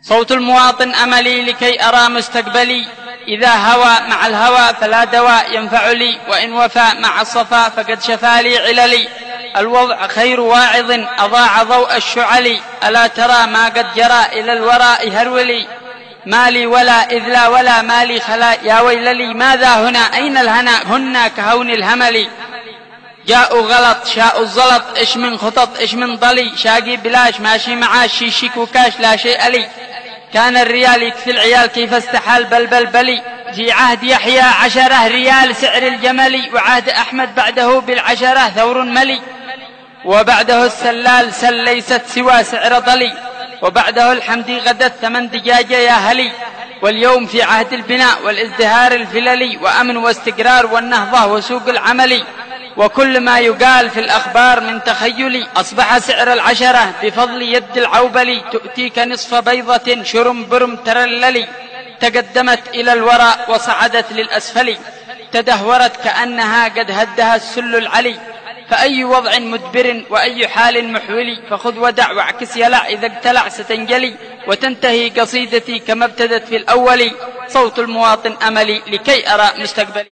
صوت المواطن أملي لكي أرى مستقبلي، إذا هوى مع الهوى فلا دواء ينفع لي، وإن وفى مع الصفا فقد شفى لي عللي. الوضع خير واعظ أضاع ضوء الشعل، ألا ترى ما قد جرى إلى الوراء هرولي. مالي ولا إذ لا ولا مالي خلا، يا ويللي ماذا هنا أين الهنا، هن كهون الهمل. جاءوا غلط شاءوا الزلط، إيش من خطط إيش من ضلي، شاقي بلاش ماشي معاش شيشيك وكاش لا شيء لي. كان الريال يكفي العيال كيف استحال بلي، في عهد يحيى 10 ريال سعر الجمل، وعهد أحمد بعده ب10 ثور ملي، وبعده السلال سل ليست سوى سعر ضلي، وبعده الحمدي غدت 8 دجاجة يا هلي. واليوم في عهد البناء والازدهار الفللي، وأمن واستقرار والنهضة وسوق العمل، وكل ما يقال في الأخبار من تخيلي. أصبح سعر 10 بفضل يد العوبلي، تؤتيك نصف بيضة شرم برم ترللي. تقدمت إلى الوراء وصعدت للأسفل، تدهورت كأنها قد هدها السل العلي. فأي وضع مدبر وأي حال محولي، فخذ ودع واعكس يلع، إذا اقتلع ستنجلي. وتنتهي قصيدتي كما ابتدت في الأول، صوت المواطن أملي لكي أرى مستقبلي.